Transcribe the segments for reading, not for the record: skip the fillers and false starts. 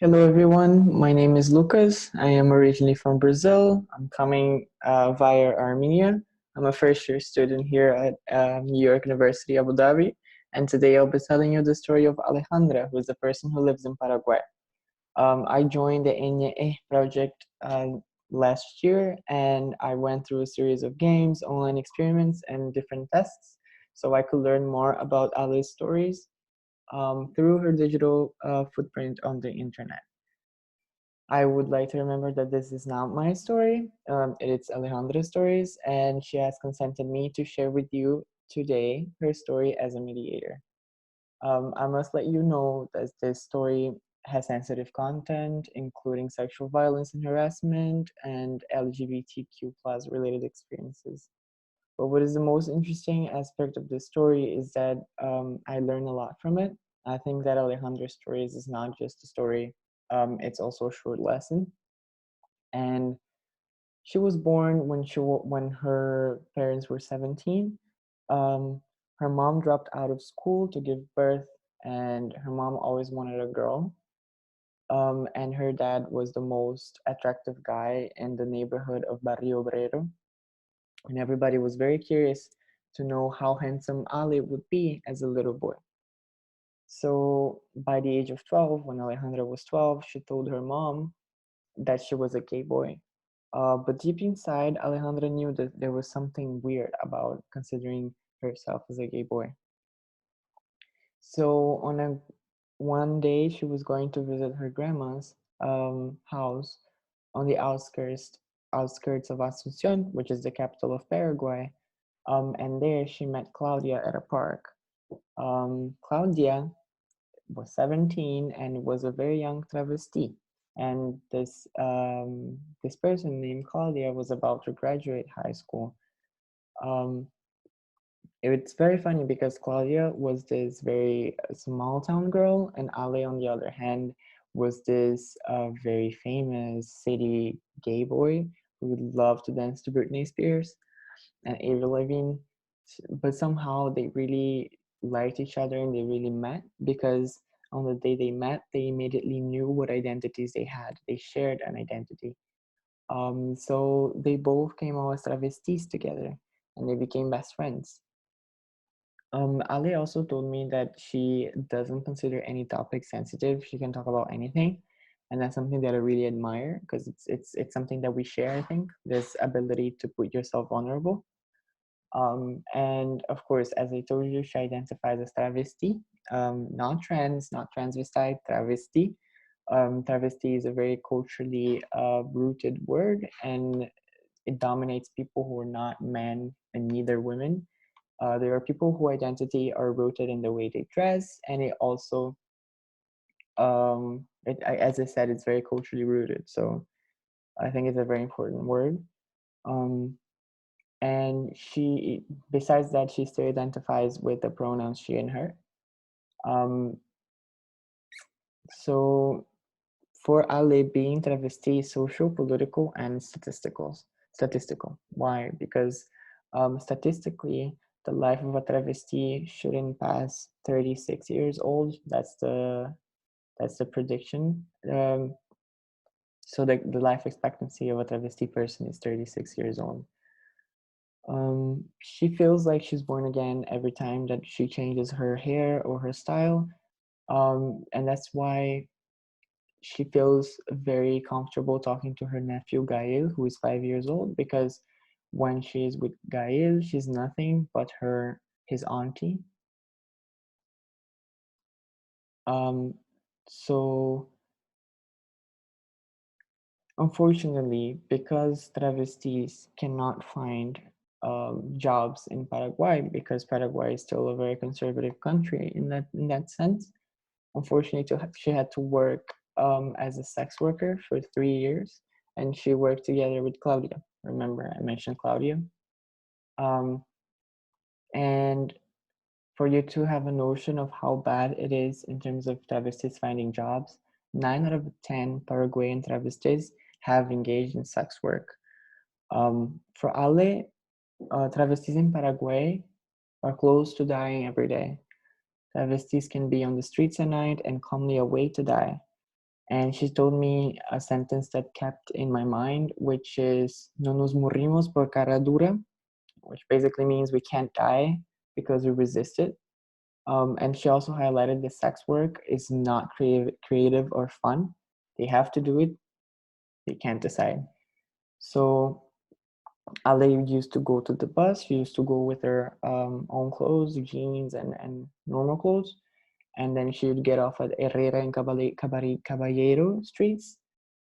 Hello, everyone. My name is Lucas. I am originally from Brazil. I'm coming via Armenia. I'm a first year student here at New York University, Abu Dhabi. And today I'll be telling you the story of Alejandra, who is the person who lives in Paraguay. I joined the ENE project last year, and I went through a series of games, online experiments, and different tests so I could learn more about Ale's stories through her digital footprint on the internet. I would like to remember that this is not my story. It's Alejandra's stories, and she has consented me to share with you today her story as a mediator. I must let you know that this story has sensitive content, including sexual violence and harassment and LGBTQ plus related experiences. But what is the most interesting aspect of this story is that I learned a lot from it. I think that Alejandra's stories is not just a story, it's also a short lesson. And she was born when when her parents were 17. Um, Her mom dropped out of school to give birth, and her mom always wanted a girl. And her dad was the most attractive guy in the neighborhood of Barrio Obrero, and everybody was very curious to know how handsome Ali would be as a little boy. So by the age of 12, when Alejandra was 12, she told her mom that she was a gay boy. But deep inside, Alejandra knew that there was something weird about considering herself as a gay boy. So one day, she was going to visit her grandma's house on the outskirts of Asunción, which is the capital of Paraguay. And there, she met Claudia at a park. Claudia was 17 and was a very young travesti. And this person named Claudia was about to graduate high school. Um, it's very funny because Claudia was this very small town girl, and Ale, on the other hand, was this very famous city gay boy who would love to dance to Britney Spears and Avril Lavigne. But somehow they really liked each other and they really met because on the day they met, they immediately knew what identities they had. They shared an identity. So they both came out as travestis together and they became best friends. Ali also told me that she doesn't consider any topic sensitive. She can talk about anything, and that's something that I really admire because it's something that we share. I think this ability to put yourself vulnerable. And of course, as I told you, she identifies as travesti, not trans, not transvestite, travesti. Travesti is a very culturally rooted word, and it dominates people who are not men and neither women. There are people who identity are rooted in the way they dress, and it also, as I said, it's very culturally rooted. So I think it's a very important word. Um, and she, besides that, she still identifies with the pronouns she and her. Um, so for Ale, being travesti is social, political, and statistical. Why? Because statistically, the life of a travesti shouldn't pass 36 years old. That's the prediction. So the life expectancy of a travesti person is 36 years old. She feels like she's born again every time that she changes her hair or her style. And that's why she feels very comfortable talking to her nephew Gael, who is 5 years old, because when she is with Gael, she's nothing but his auntie. Um, so unfortunately, because travestis cannot find jobs in Paraguay, because Paraguay is still a very conservative country in that sense, unfortunately, she had to work as a sex worker for 3 years, and she worked together with Claudia. Remember, I mentioned Claudia. Um, and for you to have a notion of how bad it is in terms of travestis finding jobs, 9 out of 10 Paraguayan travestis have engaged in sex work. For Ale, travestis in Paraguay are close to dying every day. Travestis can be on the streets at night and calmly await to die. And she told me a sentence that kept in my mind, which is "No nos morimos por cara dura," which basically means we can't die because we resist it. And she also highlighted that sex work is not creative or fun. They have to do it. They can't decide. So Ale used to go to the bus. She used to go with her own clothes, jeans and normal clothes. And then she would get off at Herrera and Caballero streets.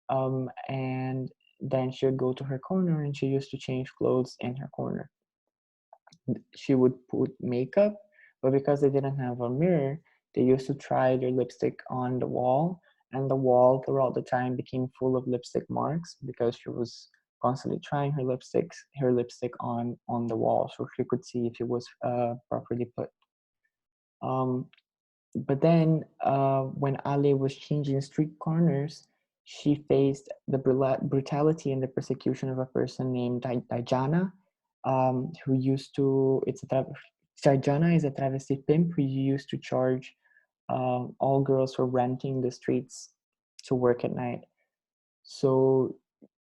And then she would go to her corner and she used to change clothes in her corner. She would put makeup, but because they didn't have a mirror, they used to try their lipstick on the wall, and the wall throughout the time became full of lipstick marks because she was constantly trying her lipstick on the wall, so she could see if it was properly put. Um, but then when Ale was changing street corners, she faced the brutality and the persecution of a person named Dajana, who used to, Dajana is a travesti pimp who used to charge all girls for renting the streets to work at night. So,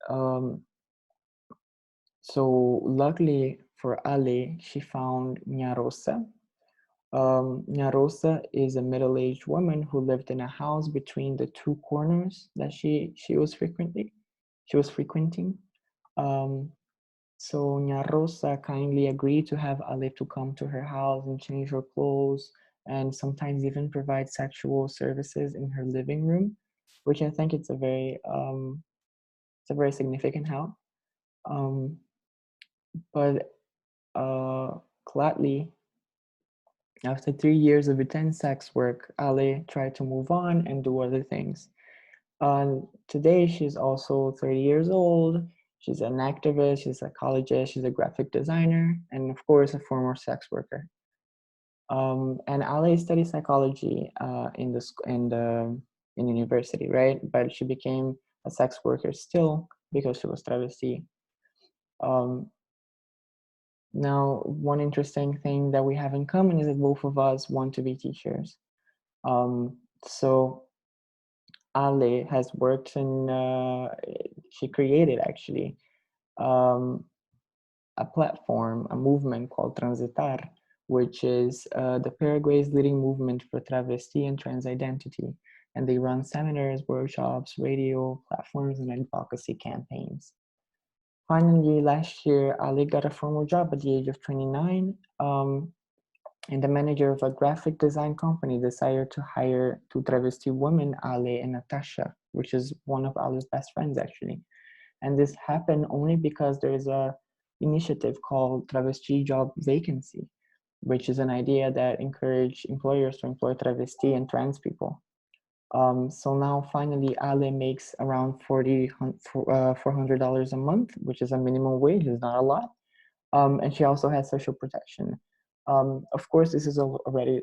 um, so luckily for Ale, she found Nyarosa. Nyarosa is a middle-aged woman who lived in a house between the two corners that she was frequenting. Um, so Nyarosa kindly agreed to have Ale to come to her house and change her clothes and sometimes even provide sexual services in her living room, which I think it's a very significant help. Um, but gladly, after 3 years of intense sex work, Ale tried to move on and do other things. Today, she's also 30 years old. She's an activist, she's a psychologist, she's a graphic designer, and of course, a former sex worker. And Ale studied psychology in university, right? But she became a sex worker still because she was travesti. Um, Now, one interesting thing that we have in common is that both of us want to be teachers. So Ale has worked in, she created actually um, a platform, a movement called Transitar, which is the Paraguay's leading movement for travesti and trans identity. And they run seminars, workshops, radio platforms, and advocacy campaigns. Finally, last year, Ali got a formal job at the age of 29, and the manager of a graphic design company decided to hire two travesti women, Ale and Natasha, which is one of Ale's best friends, actually. And this happened only because there is a initiative called Travesti Job Vacancy, which is an idea that encourages employers to employ travesti and trans people. So now finally Ale makes around $400 a month, which is a minimum wage, is not a lot. And she also has social protection. Of course, this is already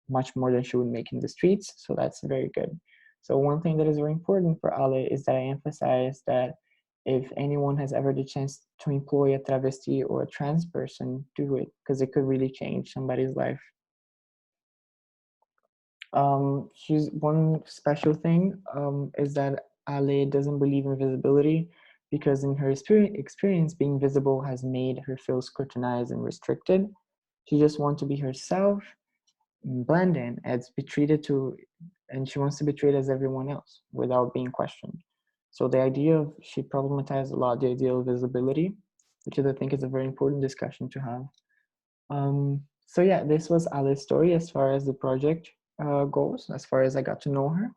much more than she would make in the streets, so that's very good. So one thing that is very important for Ale is that I emphasize that if anyone has ever the chance to employ a travesti or a trans person, do it, because it could really change somebody's life. She's one special thing is that Ale doesn't believe in visibility because in her experience, being visible has made her feel scrutinized and restricted. She just wants to be herself, blend in, and be treated to, and she wants to be treated as everyone else without being questioned. So the idea of, she problematized a lot the idea of visibility, which I think is a very important discussion to have. So yeah, this was Ali's story as far as the project goes, as far as I got to know her.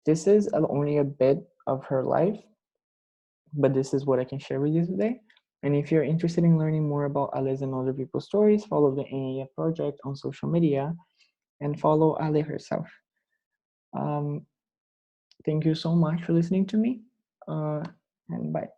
This is only a bit of her life, but this is what I can share with you today. And if you're interested in learning more about Ali's and other people's stories, follow the NAF project on social media and follow Ali herself. Um, Thank you so much for listening to me, and bye.